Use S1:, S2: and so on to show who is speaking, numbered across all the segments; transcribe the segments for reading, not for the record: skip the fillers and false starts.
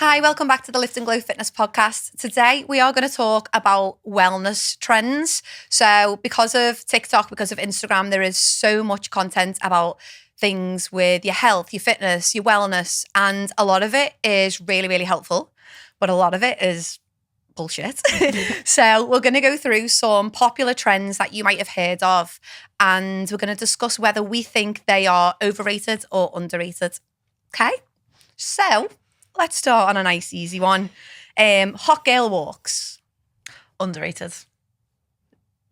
S1: Hi, welcome back to the Lift and Glow Fitness Podcast. Today we are going to talk about wellness trends. So because of TikTok, because of Instagram, there is so much content about things with your health, your fitness, your wellness, and a lot of it is really, really helpful, but a lot of it is bullshit. So we're going to go through some popular trends that you might have heard of, and we're going to discuss whether we think they are overrated or underrated. Okay? So let's start on a nice, easy one. Hot girl walks.
S2: Underrated.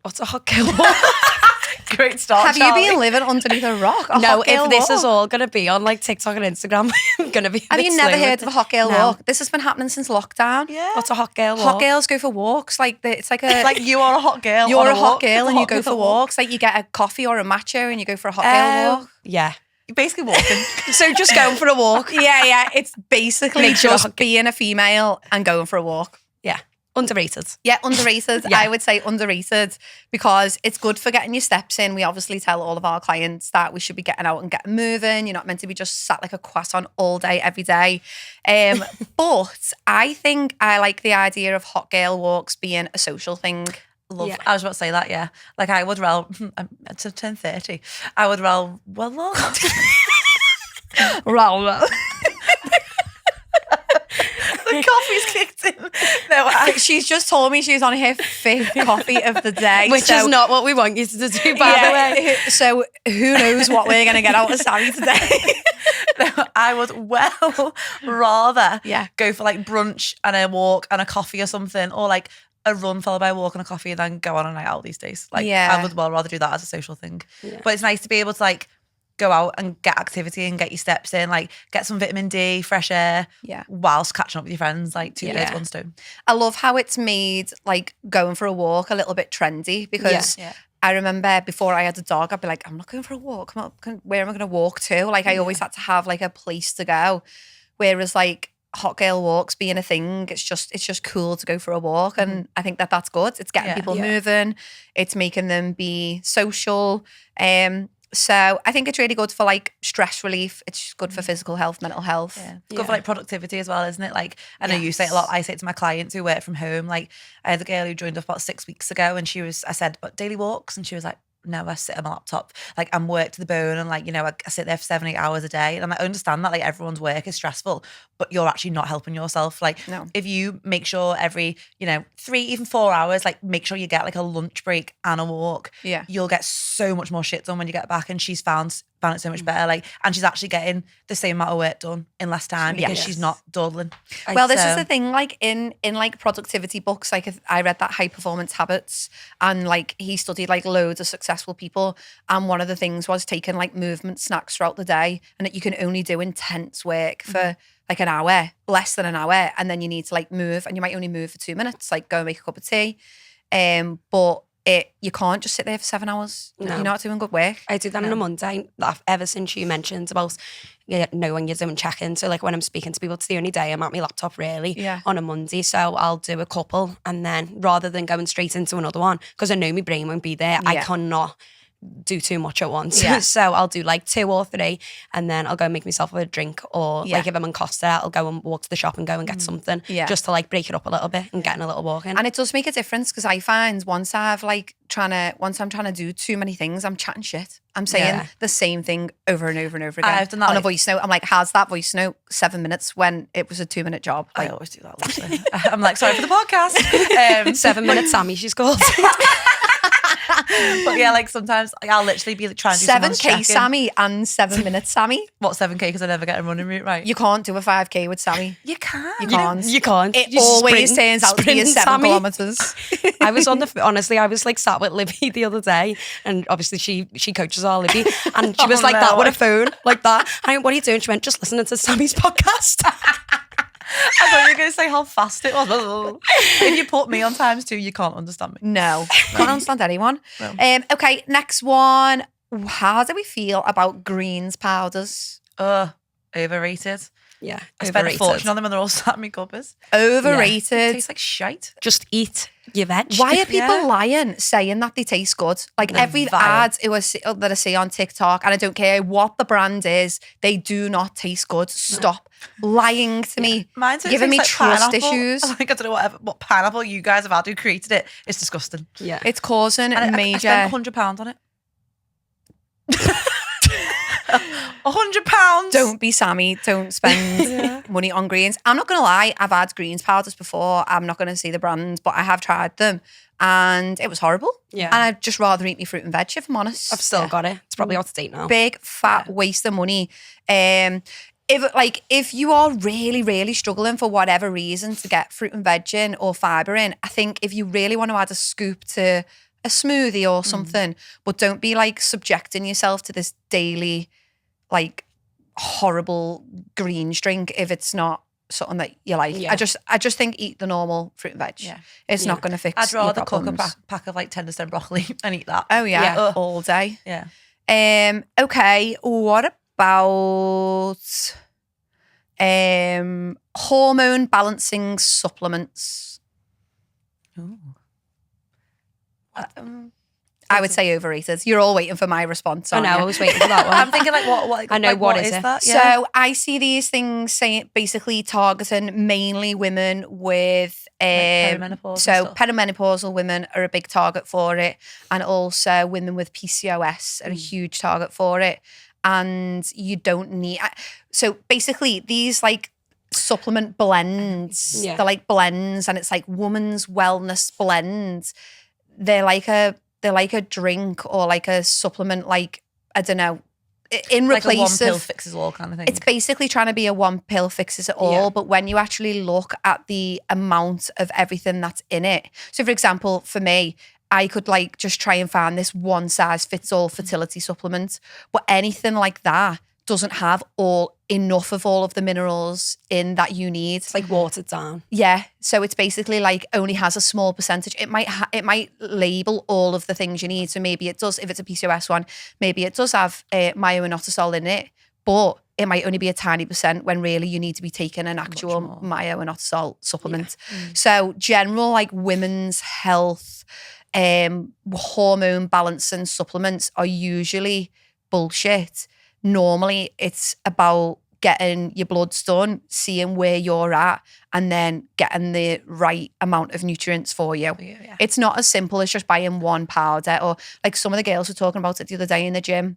S3: What's a hot girl walk?
S2: Great start,
S1: Have
S2: Charlie.
S1: you been living underneath a rock?
S3: No, if this is all going to be on like TikTok and Instagram, I'm going to be
S1: Have you never heard of a hot girl
S3: No.
S1: walk? This has been happening since lockdown.
S2: Yeah.
S3: What's a hot girl walk?
S1: Hot girls go for walks. It's like a...
S2: Like you are a hot girl.
S1: you're
S2: on
S1: a hot
S2: walk.
S1: girl
S2: It's a
S1: and you
S2: hot
S1: go
S2: girl
S1: for
S2: walk.
S1: walks. Like you get a coffee or a matcha and you go for a hot girl walk.
S3: Yeah.
S2: You're basically walking.
S3: So just going for a walk.
S1: Yeah. It's basically
S3: Make sure
S1: just
S3: hot-
S1: being a female and going for a walk.
S3: Yeah. Underrated.
S1: Yeah, underrated.
S3: Yeah.
S1: I would say underrated because it's good for getting your steps in. We obviously tell all of our clients that we should be getting out and getting moving. You're not meant to be just sat like a croissant all day, every day. But I think I like the idea of hot girl walks being a social thing.
S2: Love.
S3: Yeah.
S2: I was about to say that, yeah. Like I would to turn 30, I would well,
S1: Well,
S2: the coffee's kicked in. No,
S1: she's just told me she's on her 5th coffee of the day.
S3: Which
S1: so-
S3: is not what we want you to do, by the way.
S1: So who knows what we're going to get out of Sammy today.
S2: no, I would well rather
S1: Yeah.
S2: go for like brunch and a walk and a coffee or something, or like a run followed by a walk and a coffee and then go on a night out these days. Like
S1: Yeah.
S2: I would well rather do that as a social thing.
S3: Yeah.
S2: But it's nice to be able to like go out and get activity and get your steps in, like get some vitamin D, fresh air,
S1: Yeah.
S2: whilst catching up with your friends, like two birds,
S3: Yeah.
S2: one stone.
S1: I love how it's made like going for a walk a little bit trendy because
S2: Yeah.
S1: I remember before I had a dog, I'd be like, I'm not going for a walk. Where am I going to walk to? Like I always had to have like a place to go. Whereas like hot girl walks being a thing, it's just cool to go for a walk. And I think that's good. It's getting
S2: Yeah.
S1: people
S3: Yeah.
S1: moving. It's making them be social. So I think it's really good for like stress relief. It's good for physical health, mental health.
S2: Yeah. It's good for
S3: Yeah.
S2: like productivity as well, isn't it? Like I know you say it a
S1: Yes.
S2: lot. I say it to my clients who work from home. Like I had a girl who joined us about 6 weeks ago and I said, but daily walks? And she was like, no, I sit on my laptop. Like I'm worked to the bone and like, I sit there for 7-8 hours a day. And I understand that like everyone's work is stressful, but you're actually not helping yourself. Like
S1: No.
S2: if you make sure every, 3, even 4 hours, like make sure you get like a lunch break and a walk,
S1: Yeah.
S2: you'll get so much more shit done when you get back. And she's found it so much better. Like, and she's actually getting the same amount of work done in less time because
S1: Yes.
S2: she's not dawdling.
S1: Well, this is
S2: So-
S1: the thing, like in like productivity books, like I read that High Performance Habits and like he studied like loads of successful people. And one of the things was taking like movement snacks throughout the day and that you can only do intense work for like an hour, less than an hour. And then you need to like move and you might only move for 2 minutes, like go and make a cup of tea. But you can't just sit there for 7 hours.
S3: No.
S1: You're not doing good work.
S3: I do that on a Monday. Ever since you mentioned about when you're doing check-in. So like when I'm speaking to people, it's the only day I'm at my laptop really
S1: Yeah.
S3: on a Monday. So I'll do a couple and then rather than going straight into another one, because I know my brain won't be there, I
S1: Yeah.
S3: cannot do too much at once.
S1: Yeah.
S3: So I'll do like 2 or 3 and then I'll go and make myself a drink or
S1: Yeah.
S3: like if I'm in Costa, I'll go and walk to the shop and go and get something
S1: Yeah.
S3: just to like break it up a little bit and getting a little walk in.
S1: And it does make a difference because I find once I'm trying to do too many things, I'm chatting shit. I'm saying
S3: Yeah.
S1: the same thing over and over and over again.
S2: I've done that,
S1: on a
S2: like-
S1: voice note. I'm like, how's that voice note 7 minutes when it was a 2-minute job?
S2: I
S1: Like,
S2: always do that. Literally. I'm like, sorry for the podcast.
S3: 7 minutes Sammy, she's called.
S2: But yeah, like sometimes like, I'll literally be like, trying to do someone's
S1: 7K
S2: check-in.
S1: Sammy and 7 minutes Sammy.
S2: What, 7K? Because I never get a running route right.
S1: You can't do a 5K with Sammy.
S2: You can.
S1: You can't.
S3: You can't.
S1: It
S3: You
S1: always
S3: sprint-
S1: turns out to be a
S3: sprint,
S1: 7
S3: Sammy.
S1: kilometres.
S3: I was honestly, I was like sat with Libby the other day and obviously she coaches our Libby and she was
S2: Oh,
S3: like that
S2: no.
S3: with a phone like that. I went, what are you doing? She went, just listening to Sammy's podcast.
S2: I thought you were going to say how fast it was. If you put me on times 2, you can't understand me.
S1: No, can't understand anyone.
S2: No.
S1: Okay, next one. How do we feel about greens powders?
S2: Overrated.
S3: Yeah,
S2: I spent a
S3: overrated.
S2: fortune on them and they're all sat in my cupboards.
S1: Overrated.
S2: It tastes like shite.
S3: Just eat your veg.
S1: Why are people
S2: Yeah.
S1: lying, saying that they taste good? Like
S2: They're
S1: every
S2: vile.
S1: ad that I see on TikTok, and I don't care what the brand is, they do not taste good. Stop lying to me.
S2: Mine
S1: Giving me
S2: like
S1: trust
S2: pineapple.
S1: issues.
S2: Like, I don't know what pineapple you guys have had who created it. It's disgusting.
S3: Yeah.
S1: It's causing
S2: And I
S1: major.
S2: spent £100 on it. £100.
S1: Don't be Sammy. Don't spend money on greens. I'm not going to lie. I've had greens powders before. I'm not going to say the brands, but I have tried them and it was horrible.
S3: Yeah.
S1: And I'd just rather eat my fruit and veg, if I'm honest.
S3: I've still got it. It's probably out of date now.
S1: Big fat waste of money. If you are really, really struggling for whatever reason to get fruit and veg in or fibre in, I think if you really want to add a scoop to a smoothie or something, but don't be like subjecting yourself to this daily like horrible greens drink if it's not something that you like.
S3: Yeah.
S1: I just think eat the normal fruit and veg.
S2: Yeah.
S1: It's not going to fix
S2: I'd
S1: your
S2: rather cook a
S1: problems.
S2: pack of like 10% broccoli and eat that.
S1: Oh yeah,
S3: Yeah.
S1: all day.
S2: Yeah.
S1: Okay, what about hormone balancing supplements?
S2: Ooh.
S1: I would say overrated. You're all waiting for my response.
S3: I
S1: aren't
S3: know,
S1: you?
S3: I was waiting for that one.
S2: I'm thinking like what
S3: I know,
S2: like,
S3: what
S2: what
S3: is it?
S2: that?
S1: So I see these things saying basically targeting mainly women with
S2: perimenopausal and
S1: so
S2: stuff.
S1: perimenopausal women are a big target for it, and also women with PCOS are a huge target for it. And you don't need so basically these like supplement blends,
S3: Yeah.
S1: they're like blends, and it's like woman's wellness blends. They're like a drink or like a supplement, like I don't know, in
S2: Like a one
S1: replace
S2: pill
S1: of.
S2: fixes all kind of thing.
S1: It's basically trying to be a one pill fixes it all,
S3: Yeah.
S1: but when you actually look at the amount of everything that's in it. So for example, for me, I could like just try and find this one size fits all fertility supplement, but anything like that doesn't have enough of all of the minerals in that you need.
S3: It's like watered down.
S1: Yeah, so it's basically like only has a small percentage. It might label all of the things you need. So maybe it does, if it's a PCOS one, maybe it does have myo-inositol in it, but it might only be a tiny percent when really you need to be taking an actual myo-inositol supplement. So general like women's health, hormone balancing supplements are usually bullshit. Normally it's about getting your bloods done, seeing where you're at, and then getting the right amount of nutrients for you.
S2: Yeah.
S1: It's not as simple as just buying one powder, or like some of the girls were talking about it the other day in the gym.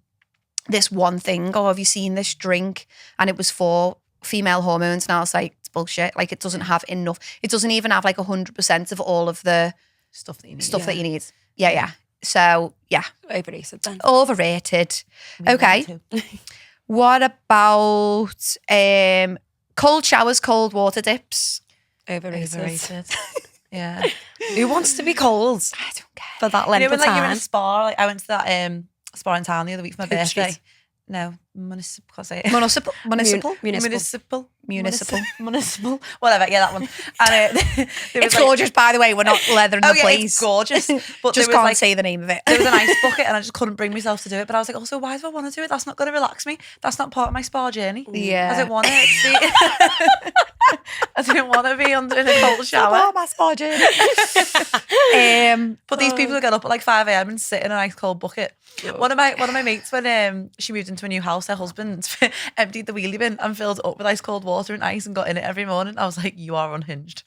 S1: This one thing, have you seen this drink? And it was for female hormones. And I was like, it's bullshit. Like it doesn't have enough. It doesn't even have like 100% of all of the
S2: Stuff that you need.
S1: that you need. Yeah. So yeah,
S3: Overrated then.
S1: overrated.
S2: Me
S1: Okay.
S2: too.
S1: What about cold showers, cold water dips?
S3: Overrated.
S2: Overrated. Yeah.
S3: Who wants to be cold
S1: I don't care.
S3: for that
S2: You
S3: length
S2: know
S3: of
S2: when like you're in
S3: time?
S2: a spa, like I went to that spa in town the other week for my
S3: Cook
S2: birthday.
S3: Street.
S2: No, municipal. Can't say it.
S1: Municipal.
S2: Municipal. Whatever. Yeah, that one. And there was
S1: It's gorgeous, by the way. We're not leathering the
S2: Oh yeah,
S1: place.
S2: it's gorgeous. But
S1: Just
S2: there was
S1: can't
S2: like
S1: say the name of it.
S2: there was an ice bucket, and I just couldn't bring myself to do it. But I was like, also, why do I want to do it? That's not going to relax me. That's not part of my spa journey.
S1: Yeah.
S2: I don't want it. I didn't want to be under in a cold shower.
S1: Oh, my spa journey.
S2: But these people who get up at like 5 a.m. and sit in an ice cold bucket. One of my mates, when she moved into a new house, her husband emptied the wheelie bin and filled it up with ice cold water and ice and got in it every morning. I was like, you are unhinged.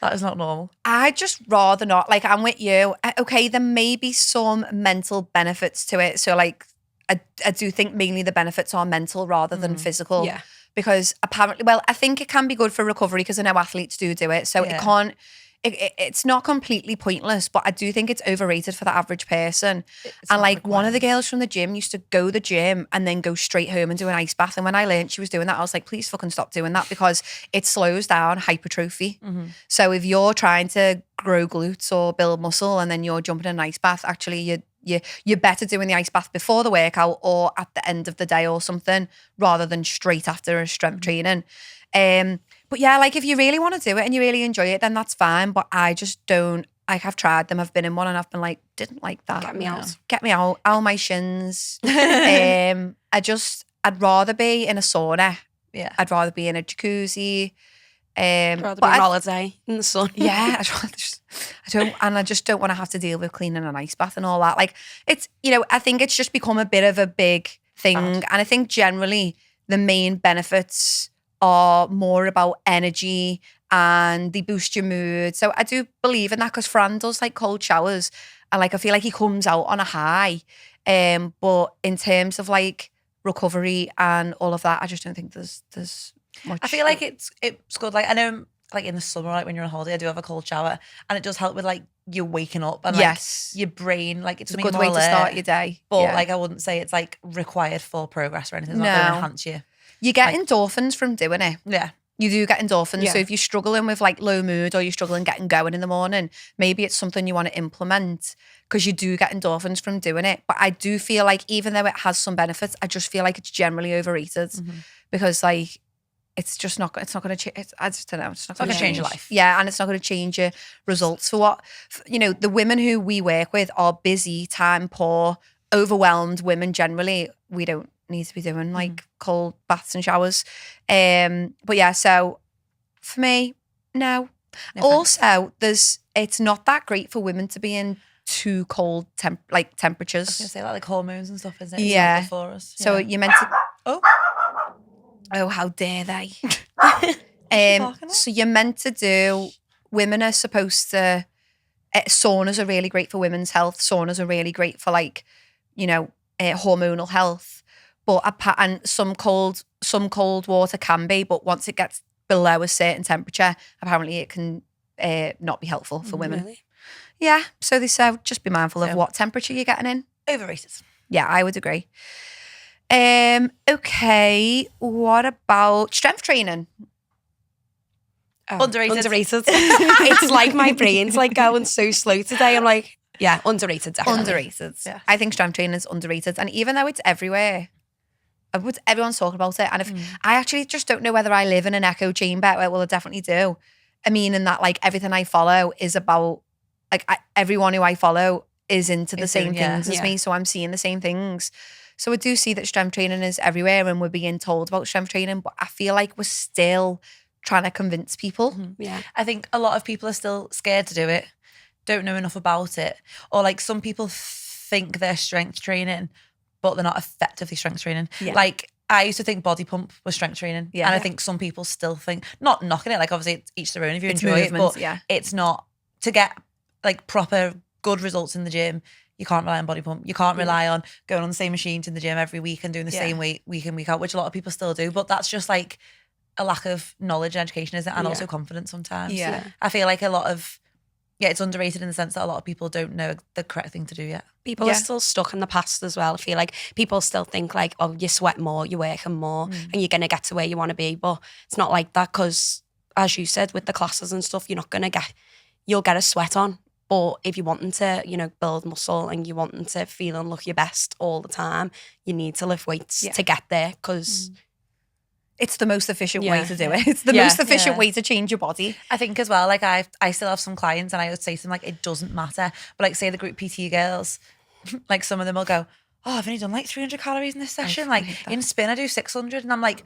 S2: That is not normal.
S1: I'd just rather not. Like, I'm with you. Okay, there may be some mental benefits to it. So, like, I do think mainly the benefits are mental rather than physical.
S3: Yeah.
S1: Because apparently, well, I think it can be good for recovery because I know athletes do it. So
S2: Yeah.
S1: it can't, it's not completely pointless, but I do think it's overrated for the average person.
S2: It's
S1: And
S2: not
S1: like one of the
S2: required.
S1: girls from the gym used to go to the gym and then go straight home and do an ice bath. And when I learned she was doing that, I was like, please fucking stop doing that because it slows down hypertrophy. So if you're trying to grow glutes or build muscle and then you're jumping in an ice bath, actually you're better doing the ice bath before the workout or at the end of the day or something rather than straight after a strength training. But yeah, like if you really want to do it and you really enjoy it, then that's fine. But I just don't. Like I've tried them. I've been in one and I've been like, didn't like that.
S3: Get me out.
S1: Get me out. Ow, my shins. I'd rather be in a sauna
S2: Yeah.
S1: I'd rather be in a jacuzzi.
S3: I'd rather
S1: but
S3: be on holiday in the sun.
S1: yeah, I just don't want to have to deal with cleaning an ice bath and all that. Like it's, I think it's just become a bit of a big thing.
S2: Fad.
S1: And I think generally the main benefits are more about energy and they boost your mood. So I do believe in that because Fran does like cold showers and like I feel like he comes out on a high. But in terms of like recovery and all of that, I just don't think there's much.
S2: I feel like it's good. Like I know, like in the summer, like when you're on holiday, I do have a cold shower, and it does help with like you waking up and like
S1: yes,
S2: your brain. Like it's
S1: a good way to start your day.
S2: But
S1: Yeah.
S2: like I wouldn't say it's like required for progress or anything. It's
S1: No.
S2: not going to enhance you.
S1: You get
S2: like-
S1: endorphins from doing it.
S2: Yeah.
S1: You do get endorphins.
S3: Yeah.
S1: So if you're struggling with like low mood or you're struggling getting going in the morning, maybe it's something you want to implement because you do get endorphins from doing it. But I do feel like even though it has some benefits, I just feel like it's generally overrated because like it's just not. It's not going to change. I just don't know. It's not going to
S2: change your life.
S1: Yeah, and it's not going to change your results. For what the women who we work with are busy, time poor, overwhelmed women. Generally, we don't need to be doing like cold baths and showers. But yeah, so for me, no. Also, it's not that great for women to be in too cold temperatures.
S2: I was gonna say like hormones and stuff, isn't it? It's
S1: Yeah.
S2: not good for us.
S1: So
S2: Yeah.
S1: you're meant to. Oh, how dare they? So you're meant to do. Women are supposed to. Saunas are really great for women's health. Saunas are really great for like, hormonal health. But and some cold water can be, but once it gets below a certain temperature, apparently it can not be helpful for women.
S3: Really?
S1: Yeah, so they say just be mindful of
S2: So-
S1: what temperature you're getting in.
S2: Overrated.
S1: Yeah, I would agree. Okay, what about strength training?
S3: Oh,
S2: Underrated.
S3: Underrated. It's like my brain's like going so slow today. I'm like, yeah, underrated, definitely.
S1: Underrated.
S2: Yeah.
S1: I think strength training is underrated, and even though it's everywhere, everyone's talking about it, and if I actually just don't know whether I live in an echo chamber. Well, I definitely do. I mean, in that like everything I follow is about like everyone who I follow is into the
S2: Is
S1: same
S2: doing- yeah.
S1: things as
S3: Yeah.
S1: me, so I'm seeing the same things. So I do see that strength training is everywhere, and we're being told about strength training, but I feel like we're still trying to convince people.
S3: Yeah.
S2: I think a lot of people are still scared to do it, don't know enough about it, or like some people think they're strength training, but they're not effectively strength training.
S1: Yeah.
S2: Like I used to think body pump was strength training,
S1: Yeah.
S2: and I
S1: Yeah.
S2: think some people still think, not knocking it, like obviously it's each their own if you
S1: It's
S2: enjoy it,
S1: movement,
S2: but
S1: yeah.
S2: it's not to get like proper good results in the gym. You can't rely on body pump. You can't rely on going on the same machine to the gym every week and doing the
S1: Yeah.
S2: same weight week in, week out, which a lot of people still do. But that's just like a lack of knowledge and education, isn't it? And
S3: Yeah.
S2: also confidence sometimes.
S1: Yeah.
S2: I feel like it's underrated in the sense that a lot of people don't know the correct thing to do yet.
S3: People
S1: Yeah.
S3: are still stuck in the past as well. I feel like people still think like, oh, you sweat more, you're working more, and you're going to get to where you want to be. But it's not like that because, as you said, with the classes and stuff, you'll get a sweat on. But if you're wanting to, build muscle and you're wanting to feel and look your best all the time, you need to lift weights
S1: Yeah.
S3: to get there because
S1: It's the most efficient way
S3: Yeah.
S1: to do it. It's the
S3: Yeah.
S1: most efficient
S2: Yeah.
S1: way to change your body.
S2: I think as well, like I still have some clients and I would say to them like, it doesn't matter. But like say the group PT girls, like some of them will go, oh, I've only done like 300 calories in this session. Like
S1: hate that.
S2: in spin, I do 600. And I'm like,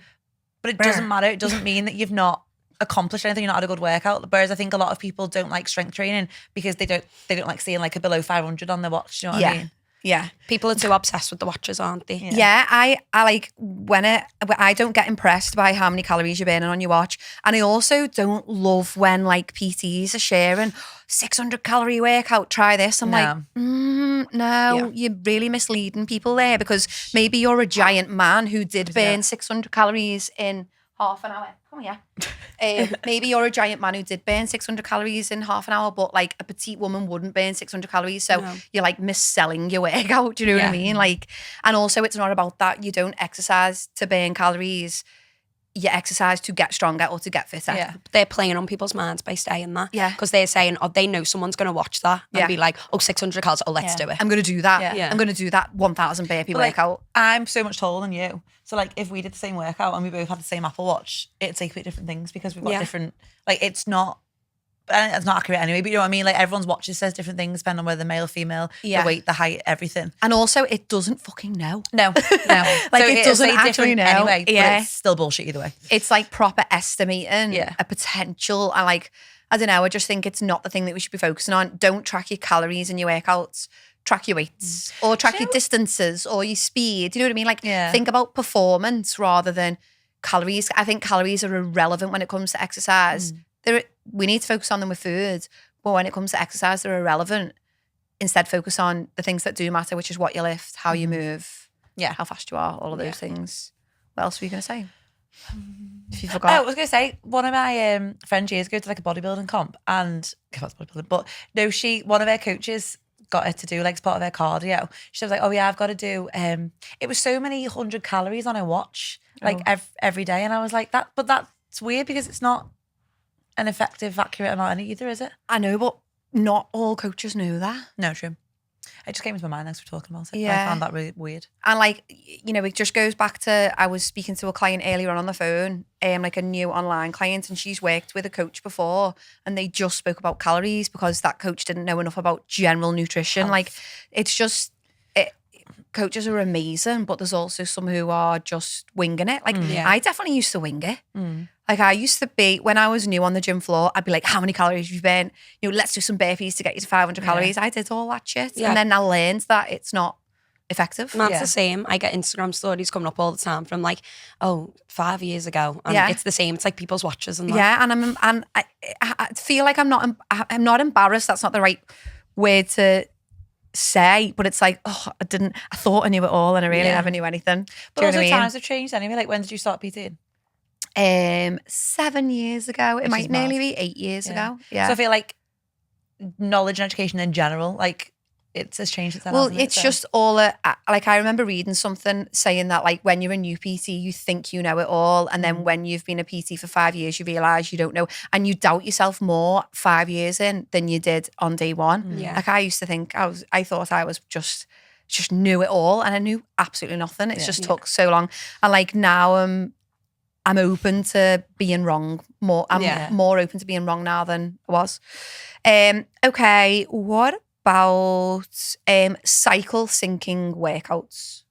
S2: but it doesn't matter. It doesn't mean that you've not accomplished anything. You're not had a good workout. Whereas I think a lot of people don't like strength training because they don't like seeing like a below 500 on their watch. Do you know what I mean?
S1: Yeah.
S3: people are too obsessed with the watches, aren't they?
S1: Yeah, I like when I don't get impressed by how many calories you're burning on your watch, and I also don't love when like PTs are sharing 600 calorie workout. Try this. I'm like, no,
S3: Yeah.
S1: you're really misleading people there because maybe you're a giant man who did burn 600 calories in half an hour. Come here. Maybe you're a giant man who did burn 600 calories in half an hour, but like a petite woman wouldn't burn 600 calories. So
S3: No.
S1: you're like misselling your workout. Do you know what I
S3: Yeah.
S1: mean? Like, and also it's not about that. You don't exercise to burn calories. You exercise to get stronger or to get fitter.
S2: Yeah.
S3: They're playing on people's minds by saying that.
S1: Yeah.
S3: Because they're saying, oh, they know someone's going to watch that and
S1: Yeah.
S3: be like, oh, 600 calories, oh, let's
S2: Yeah.
S3: do it.
S1: I'm going to do that.
S2: Yeah.
S3: Yeah.
S1: I'm going to do that 1,000 burpee
S2: But, like,
S1: workout.
S2: I'm so much taller than you. So like if we did the same workout and we both had the same Apple Watch, it'd say completely different things because we've got
S3: Yeah.
S2: different, like it's not and it's not accurate anyway, but you know what I mean? Like everyone's watches says different things depending on whether male or female,
S1: Yeah.
S2: the weight, the height, everything.
S1: And also, it doesn't fucking know.
S2: No.
S1: Like,
S2: So
S1: it doesn't
S2: say
S1: actually
S2: different
S1: know.
S2: anyway,
S1: Yeah.
S2: but it's still bullshit either way.
S1: It's like proper estimating
S2: Yeah.
S1: a potential. And like, I don't know, I just think it's not the thing that we should be focusing on. Don't track your calories in your workouts. Track your weights or track your distances or your speed. Do you know what I mean? Like, think about performance rather than calories. I think calories are irrelevant when it comes to exercise. We need to focus on them with food, but when it comes to exercise, they're irrelevant. Instead, focus on the things that do matter, which is what you lift, how you move, how fast you are, all of those things. What else were you going to say? If you forgot.
S2: Oh, I was going to say, one of my friends years ago to like a bodybuilding comp, and but no, one of her coaches got her to do like as part of her cardio. She was like, oh yeah, I've got to do, it was so many 100 calories on her watch, like every day. And I was like, but that's weird because it's not an effective, accurate amount either, is it?
S1: I know, but not all coaches know that.
S2: No, true. It just came into my mind as we're talking about it.
S1: Yeah.
S2: I found that really weird.
S1: And like, you know, it just goes back to, I was speaking to a client earlier on the phone, like a new online client, and she's worked with a coach before and they just spoke about calories because that coach didn't know enough about general nutrition. Like, it's just, coaches are amazing, but there's also some who are just winging it. Like, I definitely used to wing it. Like, I used to be, when I was new on the gym floor, I'd be like, how many calories have you burnt? You know, let's do some burpees to get you to 500 calories. I did all that shit.
S3: Yeah.
S1: And then I learned that it's not effective.
S3: That's the same. I get Instagram stories coming up all the time from like, 5 years ago. And it's the same. It's like people's watches and that.
S1: Yeah, and I feel like I'm not embarrassed. That's not the right word to say, but it's like, I thought I knew it all and I really never knew anything.
S2: But also times have changed anyway. Like, when did you start PTing?
S1: 7 years ago. It might nearly be 8 years ago. Yeah.
S2: So I feel like knowledge and education in general, like, it's changed since then.
S1: Well,
S2: hasn't it?
S1: it's
S2: So-
S1: just all like, I remember reading something saying that like when you're a new PT, you think you know it all, and then when you've been a PT for 5 years, you realise you don't know, and you doubt yourself more 5 years in than you did on day one.
S3: Yeah.
S1: Like, I used to think I thought I was just knew it all, and I knew absolutely nothing. It's just took so long, and like now I'm open to being wrong more. I'm more open to being wrong now than I was. Okay, what about cycle syncing workouts?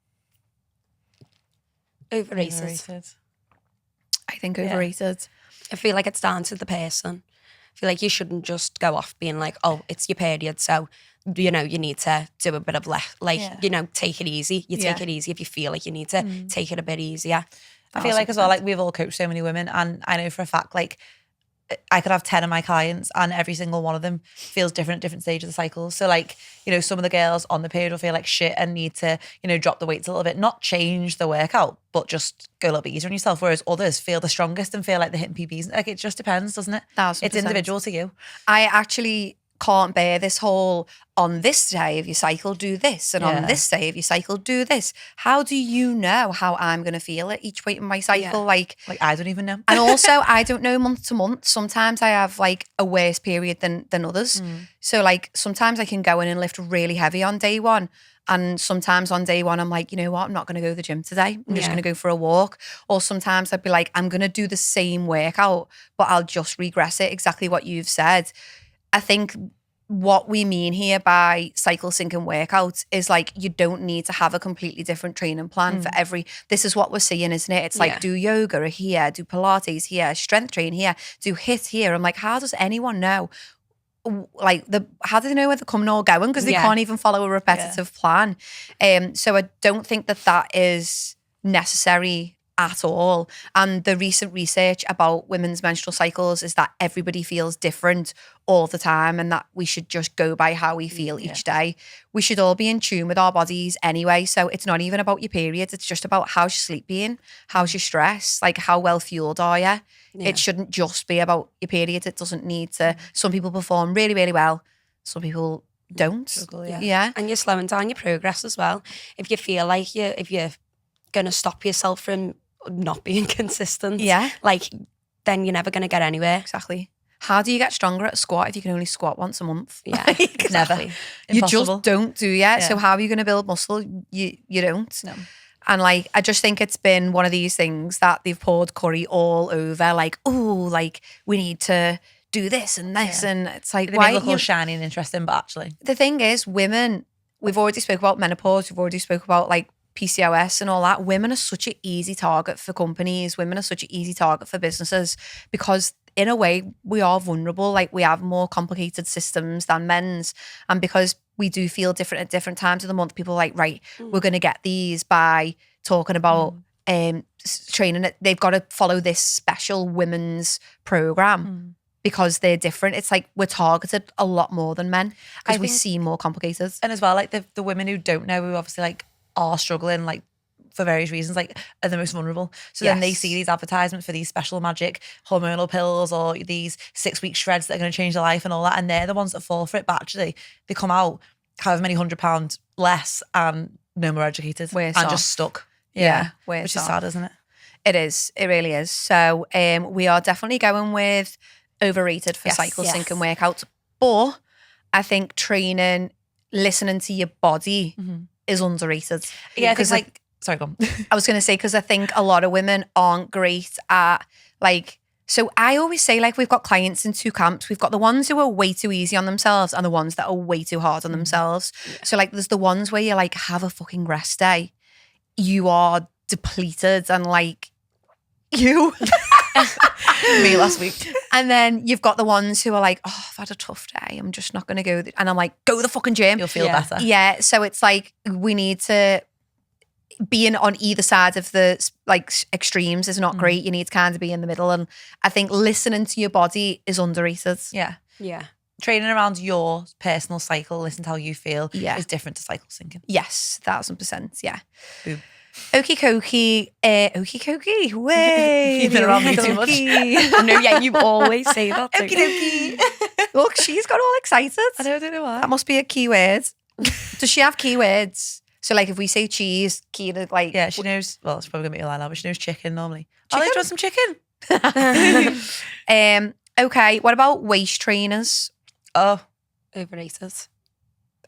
S3: Overrated.
S1: I think overrated.
S3: I feel like it's down to the person. I feel like you shouldn't just go off being like, oh, it's your period, so you know you need to do a bit of you know, take it easy. You take it easy if you feel like you need to take it a bit easier.
S2: I feel like as well, like we've all coached so many women, and I know for a fact, like I could have 10 of my clients and every single one of them feels different at different stages of the cycle. So like, you know, some of the girls on the period will feel like shit and need to, you know, drop the weights a little bit, not change the workout, but just go a little bit easier on yourself. Whereas others feel the strongest and feel like they're hitting PBs. Like, it just depends, doesn't it?
S1: 1000%.
S2: It's individual to you.
S1: I actually can't bear this whole, on this day of your cycle, do this, and on this day of your cycle, do this. How do you know how I'm going to feel at each point in my cycle? Like
S2: I don't even know.
S1: And also, I don't know month to month. Sometimes I have like a worse period than others. So like sometimes I can go in and lift really heavy on day one. And sometimes on day one, I'm like, you know what? I'm not going to go to the gym today. I'm just going to go for a walk. Or sometimes I'd be like, I'm going to do the same workout, but I'll just regress it. Exactly what you've said. I think what we mean here by cycle syncing workouts is like, you don't need to have a completely different training plan for every, this is what we're seeing, isn't it? It's like, do yoga here, do Pilates here, strength train here, do HIIT here. I'm like, how does anyone know? Like, how do they know where they're coming or going? Because they can't even follow a repetitive plan. So I don't think that is necessary at all. And the recent research about women's menstrual cycles is that everybody feels different all the time, and that we should just go by how we feel each day. We should all be in tune with our bodies anyway. So it's not even about your periods. It's just about how's your sleep being, how's your stress, like how well fueled are you? It shouldn't just be about your periods. It doesn't need to. Some people perform really, really well. Some people don't.
S2: Struggle,
S3: And you're slowing down your progress as well. If you feel like if you're going to stop yourself from not being consistent, like, then you're never going to get anywhere.
S1: Exactly. How do you get stronger at a squat if you can only squat once a month?
S3: Yeah,
S2: Never.
S1: You
S2: Impossible.
S1: just don't, do you? So how are you going to build muscle? You don't.
S2: No.
S1: And like, I just think it's been one of these things that they've poured curry all over. Like, oh, like we need to do this and this. And it's like,
S2: They
S1: why
S2: make it look all shiny and interesting, but actually.
S1: The thing is, women, we've already spoke about menopause, we've already spoke about like PCOS and all that. Women are such an easy target for companies. Women are such an easy target for businesses because in a way we are vulnerable. Like we have more complicated systems than men's. And because we do feel different at different times of the month, people are like, right, we're going to get these by talking about training it. They've got to follow this special women's program because they're different. It's like we're targeted a lot more than men because we seem more complicated.
S2: And as well, like the women who don't know, who obviously like are struggling, like for various reasons, like are the most vulnerable. So then they see these advertisements for these special magic hormonal pills or these 6-week shreds that are going to change their life and all that. And they're the ones that fall for it. But actually they come out however many £100 less and no more educated and just stuck. Yeah. Which is sad, isn't it?
S1: It is. It really is. So we are definitely going with overrated for cycle sync and workouts. But I think training, listening to your body is underrated.
S2: Yeah, because like, sorry, go on.
S1: I was going to say, because I think a lot of women aren't great at like, so I always say like we've got clients in two camps. We've got the ones who are way too easy on themselves and the ones that are way too hard on themselves. So like there's the ones where you're like, have a fucking rest day. You are depleted and like you.
S2: Me last week.
S1: And then you've got the ones who are like, oh, I've had a tough day. I'm just not going to go. And I'm like, go to the fucking gym.
S2: You'll feel better.
S1: Yeah. So it's like we need to being on either side of the like extremes is not great. You need to kind of be in the middle. And I think listening to your body is underrated.
S2: Yeah.
S3: Yeah.
S2: Training around your personal cycle, listen to how you feel is different to cycle syncing.
S1: Yes, 1,000%. Yeah.
S2: Boom.
S1: Okie dokie. Way.
S2: You've been around me too much.
S3: No, yeah, you always say that.
S2: Okie dokie.
S1: Look, she's got all excited.
S2: I don't know why.
S1: That must be a key word. Does she have keywords? So like if we say cheese, key to like...
S2: Yeah, she knows, well, it's probably going to be a lie now, but she knows chicken normally. Chicken? Oh, let's do some chicken.
S1: Okay, what about waist trainers?
S2: Oh.
S3: Overrated.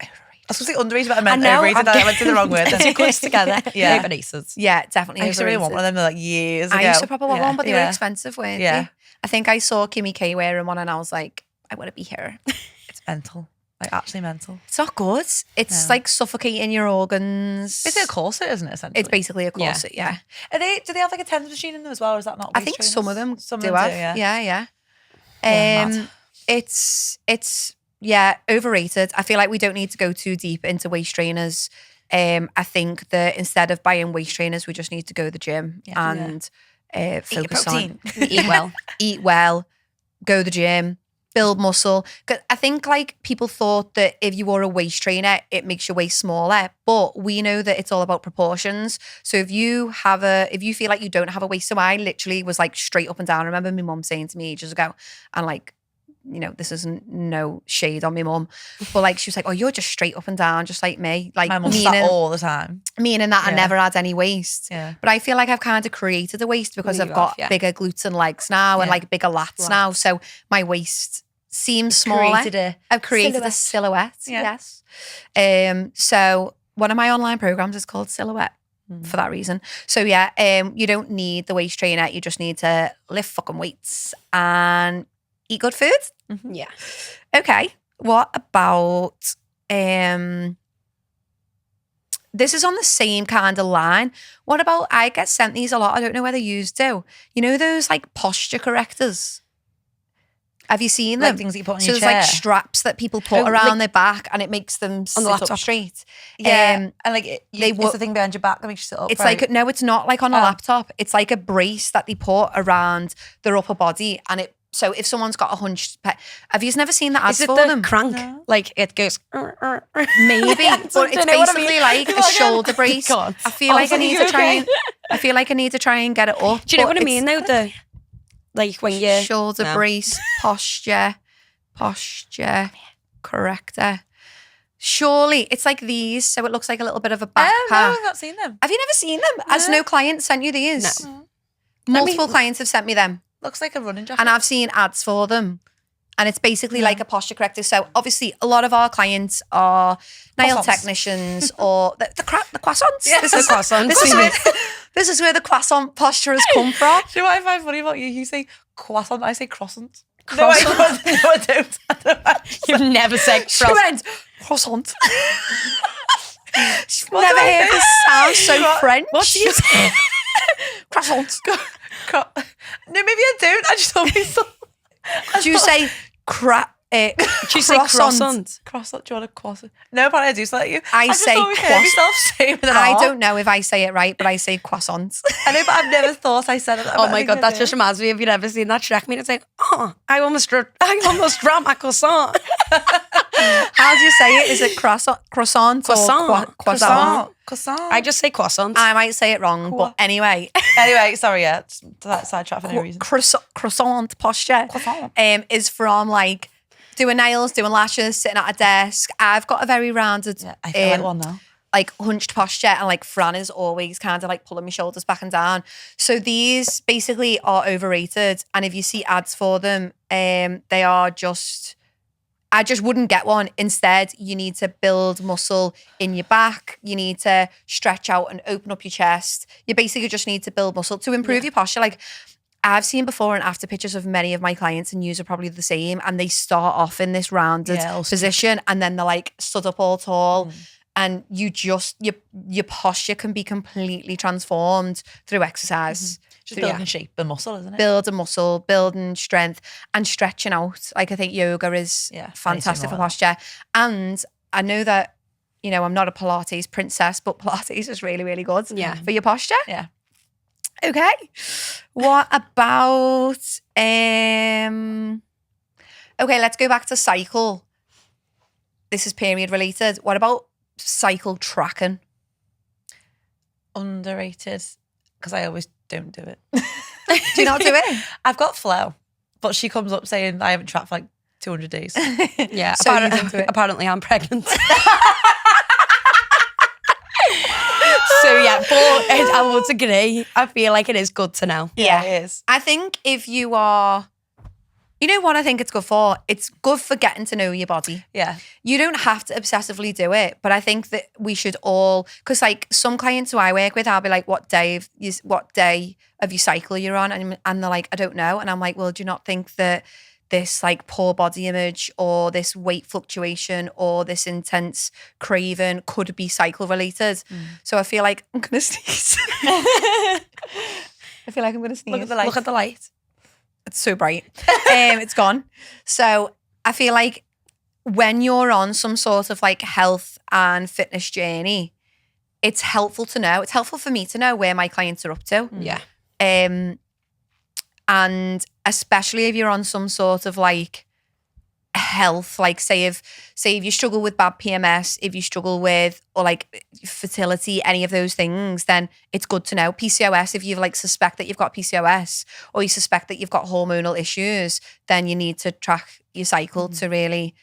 S2: I was going to say underrated, but I meant overrated. I went to the wrong word.
S3: That's too close together.
S2: Yeah.
S3: Overrated.
S1: Yeah, definitely
S2: I used to really want one of them like years ago.
S1: I used to probably want one, but they were expensive, weren't they?
S2: Yeah.
S1: I think I saw Kimmy K wearing one and I was like, I want to be her.
S2: It's mental. Like actually mental.
S1: It's not good. It's like suffocating your organs.
S2: It's a corset, isn't it, essentially?
S1: It's basically a corset, yeah.
S2: Do they have like a tendon machine in them as well, or is that not?
S1: I think some of them do have. Yeah. It's overrated. I feel like we don't need to go too deep into waist trainers. I think that instead of buying waist trainers, we just need to go to the gym and focus on eat well, go to the gym, build muscle. 'Cause I think like people thought that if you were a waist trainer, it makes your waist smaller, but we know that it's all about proportions. So if you feel like you don't have a waist, so I literally was like straight up and down. I remember my mum saying to me ages ago, and like, you know, this isn't no shade on my mum, but like she was like, oh, you're just straight up and down, just like me. Like
S2: my mum's that all the time.
S1: Meaning that I never had any waist.
S2: Yeah.
S1: But I feel like I've kind of created a waist because I've got bigger glutes and legs now and like bigger lats now. So my waist seems smaller. I've created a silhouette. Yes. So one of my online programs is called Silhouette. For that reason. So you don't need the waist trainer. You just need to lift fucking weights and eat good food.
S3: Yeah.
S1: Okay. What about this is on the same kind of line. What about, I get sent these a lot. I don't know whether you do. You know those like posture correctors? Have you seen them?
S2: Like things that you put on
S1: so
S2: your
S1: there's
S2: chair.
S1: like straps that people put around their back and it makes them sit up straight.
S2: Yeah. And like it's the thing behind your back that makes you sit up.
S1: It's like, no, it's not like on a laptop. It's like a brace that they put around their upper body and it. So if someone's got a hunched, have you never seen the ads for them?
S3: Crank? No. Like it goes.
S1: Maybe, but it's basically like a shoulder brace. I feel like I need to try. I feel like I need to try and get it up.
S3: Do you know what I mean though? The like when you
S1: shoulder brace, posture corrector. Surely it's like these, so it looks like a little bit of a backpack.
S2: No, I've not seen them.
S1: Have you never seen them? Has no client sent you these?
S3: No.
S1: Multiple clients have sent me them.
S2: Looks like a running jacket.
S1: And I've seen ads for them. And it's basically like a posture corrector. So obviously a lot of our clients are nail technicians or the croissants.
S3: Yeah, this is croissants.
S1: This is where the croissant posture has come from.
S2: Do you know what I find funny about you? You say croissant, I say croissant. No, I
S3: Croissant.
S2: don't. No, I don't. I don't actually.
S3: You've never said
S1: She
S3: croissant.
S1: went, croissant. She's never heard this sound so French.
S2: What do you say?
S1: Croissant.
S2: No, maybe I don't. I just always thought.
S1: Do you say
S3: Do you say croissant?
S2: Croissant? Do you want a croissant? No, but I do say that you.
S1: I
S2: just
S1: say
S2: always heard myself saying it.
S1: I don't know if I say it right, but I say croissant.
S2: I know, but I've never thought I said it.
S3: Oh my God, that just reminds me of, you never seen that Shrek meme? It's like, oh, I almost dropped my croissant.
S1: How do you say it? Is it croissant or
S3: Croissant.
S1: croissant?
S2: Croissant.
S3: I just say croissant.
S1: I might say it wrong, but anyway.
S2: Anyway, sorry, yeah. That sidetrack for no reason.
S1: Croissant posture
S2: Croissant.
S1: is from like doing nails, doing lashes, sitting at a desk. I've got a very rounded,
S2: Yeah, I feel like one now.
S1: like hunched posture, and like Fran is always kind of like pulling my shoulders back and down. So these basically are overrated, and if you see ads for them, they are just. I just wouldn't get one. Instead, you need to build muscle in your back. You need to stretch out and open up your chest. You basically just need to build muscle to improve your posture. Like I've seen before and after pictures of many of my clients, and yous are probably the same. And they start off in this rounded position, and then they're like stood up all tall. And you just your posture can be completely transformed through exercise.
S2: Just building shape and muscle, isn't it?
S1: Building muscle, building strength, and stretching out. Like I think yoga is fantastic for posture. And I know that, you know, I'm not a Pilates princess, but Pilates is really, really good for your posture.
S2: Yeah.
S1: Okay. What about okay, let's go back to cycle. This is period related. What about cycle tracking?
S2: Underrated, because I always don't do it.
S1: Do you not do it?
S2: I've got Flo, but she comes up saying I haven't tracked for like 200 days.
S3: Yeah,
S1: So you don't do it.
S3: apparently I'm pregnant. So yeah, but I would agree. I feel like it is good to know.
S1: Yeah.
S2: It is.
S1: I think if you are, you know what I think it's good for? It's good for getting to know your body.
S2: Yeah.
S1: You don't have to obsessively do it, but I think that we should all, because like some clients who I work with, I'll be like, what day of your cycle you're on? And they're like, I don't know. And I'm like, well, do you not think that this like poor body image or this weight fluctuation or this intense craving could be cycle related? So I feel like I'm going to sneeze. I feel like I'm going to sneeze.
S2: Look at the light.
S3: Look at the light.
S1: It's so bright. It's gone. So I feel like when you're on some sort of like health and fitness journey, it's helpful to know. It's helpful for me to know where my clients are up to.
S3: Yeah.
S1: And especially if you're on some sort of like health, like say if you struggle with bad PMS, if you struggle with or like fertility, any of those things, then it's good to know. PCOS, if you like suspect that you've got PCOS or you suspect that you've got hormonal issues, then you need to track your cycle to really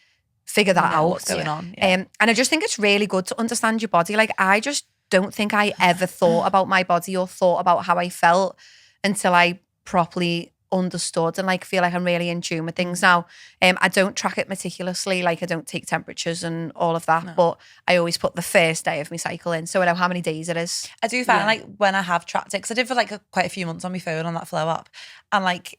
S1: figure that out.
S2: What's going on? Yeah.
S1: And I just think it's really good to understand your body. Like I just don't think I ever thought about my body or thought about how I felt until I properly understood and like feel like I'm really in tune with things now. I don't track it meticulously, like I don't take temperatures and all of that, but I always put the first day of my cycle in so I know how many days it is.
S2: I do find like when I have tracked it, because I did for like quite a few months on my phone on that Flow app, and like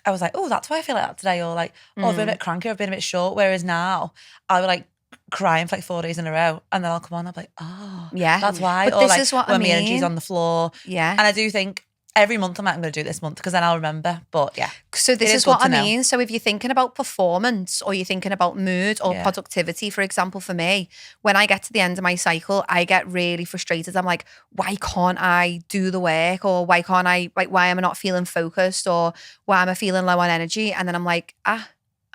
S2: I was like, oh, that's why I feel like that today, or like, oh, I've been a bit cranky, I've been a bit short. Whereas now I'll be like crying for like 4 days in a row, and then I'll come on, I'll be like, oh,
S1: Yeah.
S2: that's why.
S1: But
S2: or
S1: this
S2: like
S1: is what I
S2: when my energy's
S1: mean.
S2: on the floor.
S1: Yeah.
S2: And I do think every month I'm like, I'm going to do it this month because then I'll remember. But yeah.
S1: So this
S2: It
S1: is
S2: is
S1: what
S2: good
S1: I
S2: to know.
S1: mean. So if you're thinking about performance or you're thinking about mood or
S2: Yeah.
S1: productivity, for example, for me, when I get to the end of my cycle, I get really frustrated. I'm like, why can't I do the work? Or why can't I, like, why am I not feeling focused? Or why am I feeling low on energy? And then I'm like, I'm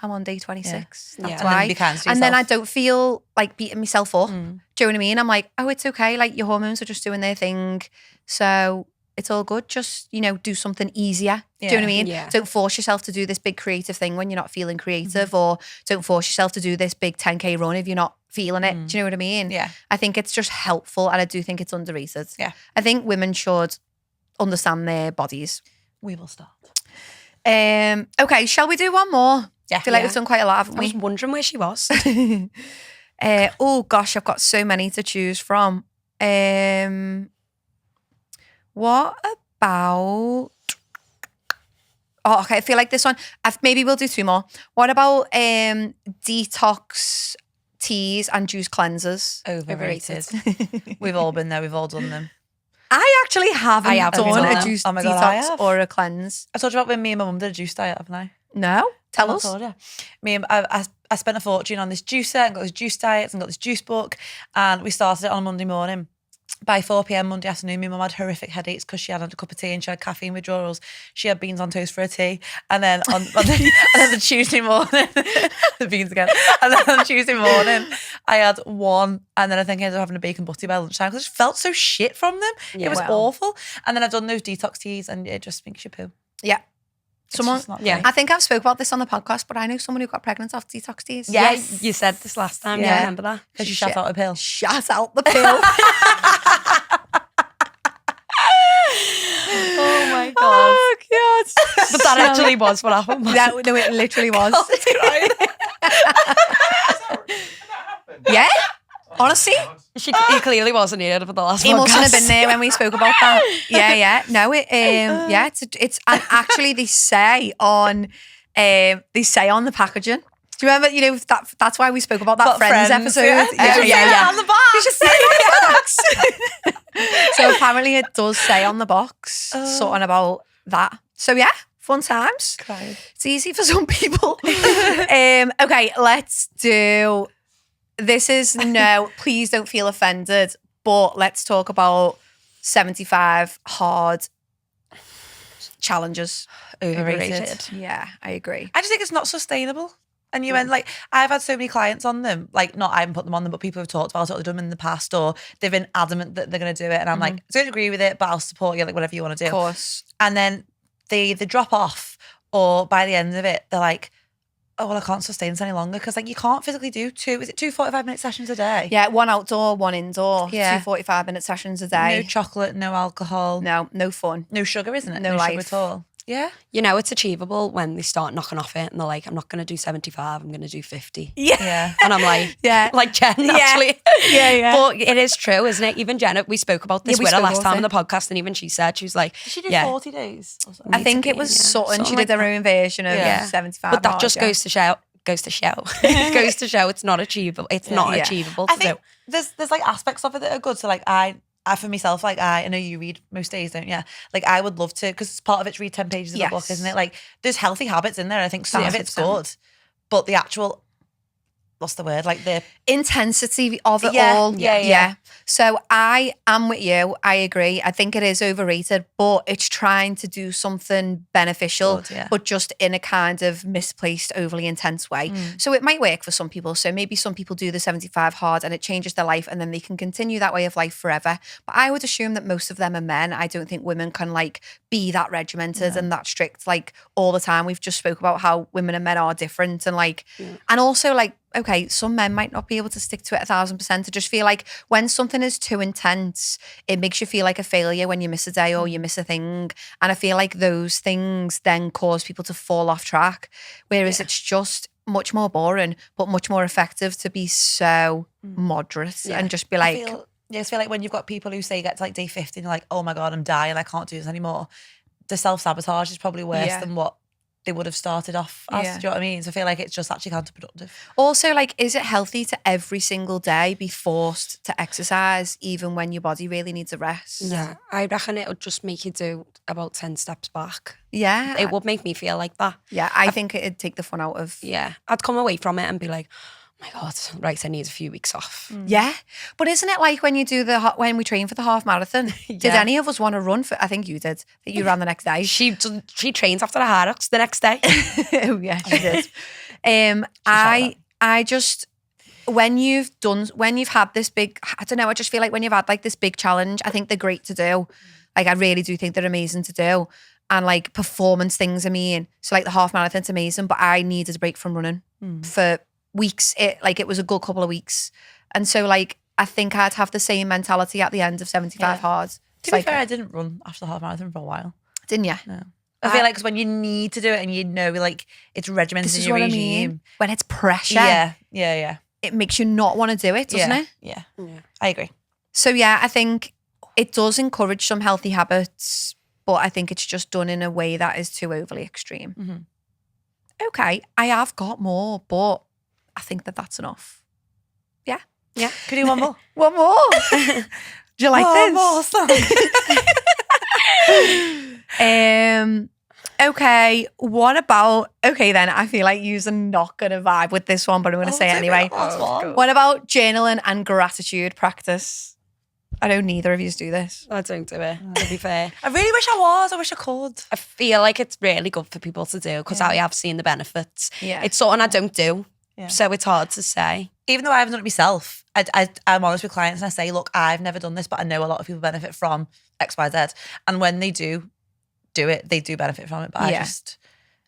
S1: on day 26.
S3: Yeah.
S1: That's
S3: And
S2: then
S1: why.
S2: be kind to
S1: And then I
S2: yourself.
S1: don't feel like beating myself up. Do you know what I mean? I'm like, oh, it's okay. Like your hormones are just doing their thing. So it's all good. Just, you know, do something easier. Do you know what I mean?
S3: Yeah.
S1: Don't force yourself to do this big creative thing when you're not feeling creative, or don't force yourself to do this big 10K run if you're not feeling it. Do you know what I mean?
S2: Yeah.
S1: I think it's just helpful, and I do think it's underrated.
S2: Yeah.
S1: I think women should understand their bodies.
S2: We will start.
S1: Okay, shall we do one more?
S2: Yeah.
S1: I feel like
S3: Yeah.
S1: we've done quite a lot, haven't
S3: I was
S1: we?
S3: wondering where she was.
S1: Oh gosh, I've got so many to choose from. What about Oh, okay. I feel like this one. Maybe we'll do 2 more. What about detox teas and juice cleansers?
S2: Overrated. We've all been there. We've all done them.
S1: I actually haven't done a
S2: done.
S1: juice
S2: Oh my God, I
S1: detox
S2: have.
S1: or a cleanse.
S2: I told you about when me and my mum did a juice diet, haven't I?
S1: No? Tell us.
S2: I spent a fortune on this juicer and got this juice diet and got this juice book, and we started it on a Monday morning. By 4 p.m. Monday afternoon, my mum had horrific headaches because she had a cup of tea and she had caffeine withdrawals. She had beans on toast for a tea, and then on the Tuesday morning, the beans again. And then on Tuesday morning, I had one, and then I think I ended up having a bacon butty by lunchtime because I just felt so shit from them.
S3: Yeah.
S2: It was awful. And then I've done those detox teas, and it just makes you poo.
S1: Yeah.
S3: Yeah.
S1: I think I've spoke about this on the podcast, but I know someone who got pregnant off detox teas.
S3: Yeah, you said this last time. Yeah, I remember that.
S2: Because you shut out a pill.
S1: Shut out the pill.
S2: Oh my God.
S1: Oh, God.
S3: But that actually was what happened.
S1: No, it literally was.
S4: Happened.
S1: Yeah? Honestly?
S3: He clearly wasn't here for the last
S1: He
S3: podcast.
S1: mustn't have been there when we spoke about that. Yeah. No, it's and actually they say on the packaging. Do you remember? That's why we spoke about that Friends episode.
S2: Yeah. On the box.
S1: You should say it on the box. So apparently it does say on the box something about that. So yeah, fun times.
S2: Cried.
S1: It's easy for some people. Okay, let's do. This is please don't feel offended, but let's talk about 75 hard challenges.
S2: Overrated.
S1: Yeah, I agree.
S2: I just think it's not sustainable. And you end I've had so many clients on them, I haven't put them on them, but people have talked about it or they've done them in the past or they've been adamant that they're going to do it. And I'm I don't agree with it, but I'll support you, whatever you want to do.
S1: Of course.
S2: And then they drop off, or by the end of it, they're like, oh, well, I can't sustain this any longer because you can't physically do two 45-minute sessions a day.
S1: Yeah, 1 outdoor, 1 indoor,
S2: Yeah.
S1: 2 45-minute sessions a day.
S2: No chocolate, no alcohol.
S1: No fun.
S2: No sugar, isn't it?
S1: No
S2: sugar
S1: life.
S2: at all. Yeah.
S3: It's achievable when they start knocking off it and they're like, I'm not going to do 75, I'm going to do 50.
S2: Yeah.
S3: And I'm like,
S1: Yeah.
S3: like Jen, actually.
S1: Yeah.
S3: But it is true, isn't it? Even Jen, we spoke about this
S1: Yeah, we
S3: with her
S1: spoke
S3: last
S1: about
S3: time on
S1: it.
S3: the podcast, and even she was like,
S2: Did she do
S3: yeah.
S2: 40 days? Or something?
S1: I think it was Sutton.
S3: something
S1: She
S3: like
S1: did her
S3: that.
S1: own version of
S2: Yeah.
S1: 75.
S3: But that
S1: hard,
S3: just
S1: yeah.
S3: goes to show it's not achievable. It's not
S1: Yeah.
S3: achievable
S2: I
S3: to do.
S2: think there's aspects of it that are good. So I for myself, I know you read most days, don't you? I would love to, because part of it's read 10 pages of a book,
S1: Yes.
S2: isn't it? There's healthy habits in there. I think some of it's
S1: 100%.
S2: good, but the actual, what's the word? The
S1: Intensity of it
S2: Yeah,
S1: all.
S2: yeah.
S1: So I am with you. I agree. I think it is overrated, but it's trying to do something beneficial,
S2: Good, yeah.
S1: but just in a kind of misplaced, overly intense way. So it might work for some people. So maybe some people do the 75 hard and it changes their life and then they can continue that way of life forever. But I would assume that most of them are men. I don't think women can be that regimented and that strict all the time. We've just spoke about how women and men are different and and also okay, some men might not be able to stick to it 1,000%. I just feel when something is too intense, it makes you feel like a failure when you miss a day or you miss a thing. And I feel like those things then cause people to fall off track. Whereas it's just much more boring, but much more effective to be so moderate and just be
S2: I just feel when you've got people who say you get to day 50 and you're like, oh my God, I'm dying, I can't do this anymore. The self-sabotage is probably worse than what they would have started off as.
S1: Yeah.
S2: Do you know what I mean? So I feel it's just actually counterproductive.
S1: Also, is it healthy to every single day be forced to exercise even when your body really needs a rest?
S3: Yeah, I reckon it would just make you do about 10 steps back.
S1: Yeah.
S3: It would make me feel like that.
S1: Yeah, I think it'd take the fun out of...
S3: Yeah, I'd come away from it and be like, oh my God, right, I need a few weeks off.
S1: Yeah, but isn't it when you do when we train for the half marathon? Did any of us want to run for? I think you did. That you ran the next day.
S3: She trains after a hard the next day.
S1: Oh yeah, she did. I just when you've had this big, I don't know. I just feel when you've had this big challenge, I think they're great to do. I really do think they're amazing to do. And performance things, so the half marathon's amazing, but I needed a break from running for weeks. It was a good couple of weeks, and so I think I'd have the same mentality at the end of 75 hard.
S2: To be fair, I didn't run after the half marathon for a while.
S1: Didn't you?
S2: No. I feel because when you need to do it and you know it's regimented
S1: This
S2: in
S1: is
S2: your
S1: what
S2: regime.
S1: I mean. When it's pressure,
S2: Yeah.
S1: it makes you not want to do it, doesn't it?
S2: Yeah. I agree.
S1: So yeah, I think it does encourage some healthy habits, but I think it's just done in a way that is too overly extreme.
S2: Mhm.
S1: Okay, I have got more, but I think that that's enough.
S3: Yeah.
S2: Could you do one more?
S1: One more. Do you like
S2: One
S1: this?
S2: more song.
S1: Okay, what about, okay then, I feel like you're not going to vibe with this one, but I'm going to say it anyway. What about journaling and gratitude practice? I know neither of you do this.
S3: I don't do it, to be fair.
S2: I really wish I was. I wish I could.
S3: I feel like it's really good for people to do because I have seen the benefits.
S1: Yeah.
S3: It's something I don't do,
S2: Yeah.
S3: so it's hard to say.
S2: Even though I haven't done it myself, I'm honest with clients and I say, look, I've never done this, but I know a lot of people benefit from X, Y, Z. And when they do it, they do benefit from it. But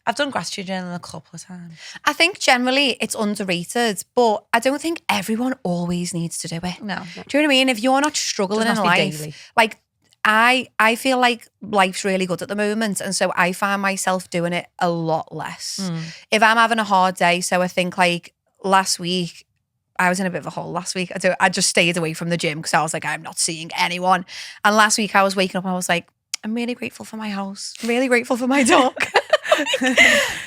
S2: I've done gratitude journaling a couple of times.
S1: I think generally it's underrated, but I don't think everyone always needs to do it.
S2: No.
S1: Do you know what I mean? If you're not struggling in
S2: Doesn't have to be
S1: life,
S2: daily.
S1: like I feel like life's really good at the moment, and so I find myself doing it a lot less. If I'm having a hard day, so I think like last week, I was in a bit of a hole last week. I just stayed away from the gym because I was like, I'm not seeing anyone. And last week I was waking up and I was like, I'm really grateful for my house. I'm really grateful for my dog.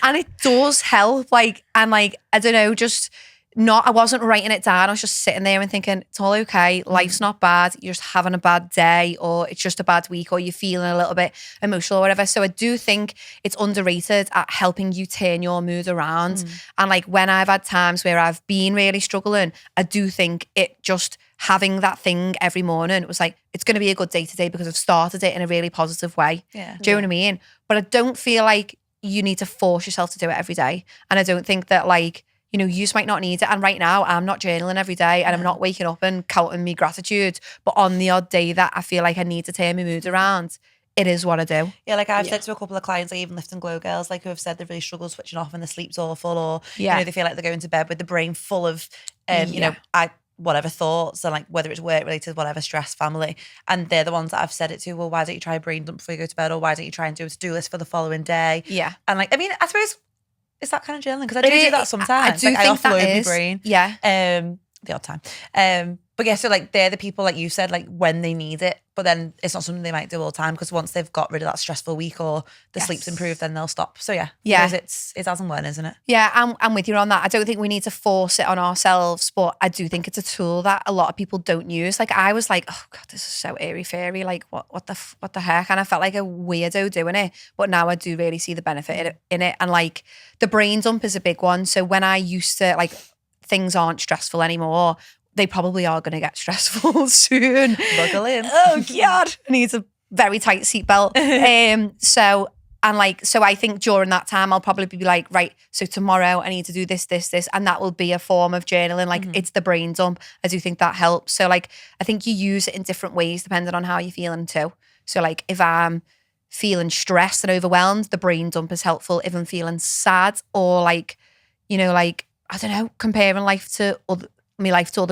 S1: And it does help. Like, and like, I don't know, just I wasn't writing it down. I was just sitting there and thinking, it's all okay. Life's not bad. You're just having a bad day, or it's just a bad week, or you're feeling a little bit emotional or whatever. So I do think it's underrated at helping you turn your mood around. And like when I've had times where I've been really struggling, I do think it just having that thing every morning, it was like, it's going to be a good day today because I've started it in a really positive way.
S2: Yeah.
S1: Do you know what I mean? But I don't feel like you need to force yourself to do it every day. And I don't think that like, you know, you just might not need it. And right now I'm not journaling every day and I'm not waking up and counting me gratitude. But on the odd day that I feel like I need to turn my mood around, it is what I do.
S2: Yeah, like I've said to a couple of clients, like even Lift and Glow girls, like who have said they really struggle switching off and their sleep's awful, or you know, they feel like they're going to bed with the brain full of you know, whatever thoughts, and like whether it's work related, whatever, stress, family. And they're the ones that I've said it to, well, why don't you try a brain dump before you go to bed, or why don't you try and do a to-do list for the following day?
S1: Yeah.
S2: And like, I mean, I suppose it's that kind of journaling, because I do that sometimes.
S1: I do
S2: like,
S1: think
S2: I offload
S1: that
S2: my
S1: is.
S2: brain.
S1: Yeah.
S2: The odd time. But yeah, so like they're the people, like you said, like when they need it, but then it's not something they might do all the time, because once they've got rid of that stressful week or the sleep's improved, then they'll stop. So yeah, it's as and when, isn't it?
S1: Yeah, I'm with you on that. I don't think we need to force it on ourselves, but I do think it's a tool that a lot of people don't use. Like I was like, oh God, this is so airy-fairy. Like what the heck? And I felt like a weirdo doing it. But now I do really see the benefit in it. And like the brain dump is a big one. So when I used to, like, things aren't stressful anymore, they probably are going to get stressful soon.
S2: Buckle in.
S1: Oh God, needs a very tight seatbelt. So I think during that time I'll probably be like, right, so tomorrow I need to do this, and that will be a form of journaling. Like it's the brain dump. I do think that helps. So like I think you use it in different ways depending on how you're feeling too. So like if I'm feeling stressed and overwhelmed, the brain dump is helpful. If I'm feeling sad, or like, you know, like, I don't know, comparing life to other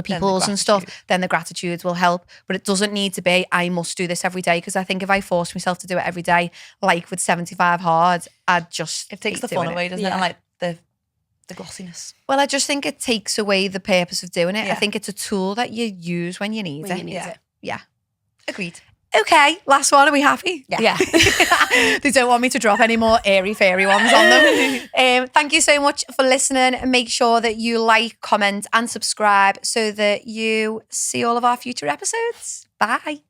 S1: people's and stuff, then the gratitude will help. But it doesn't need to be, I must do this every day, because I think if I force myself to do it every day, like with 75 hard, I'd just
S2: It takes the fun away, doesn't it? And like the glossiness.
S1: Well, I just think it takes away the purpose of doing it. I think it's a tool that you use when you need it. Yeah.
S2: Agreed.
S1: Okay, last one. Are we happy?
S3: Yeah.
S1: They don't want me to drop any more airy-fairy ones on them. Thank you so much for listening. Make sure that you like, comment and subscribe so that you see all of our future episodes. Bye.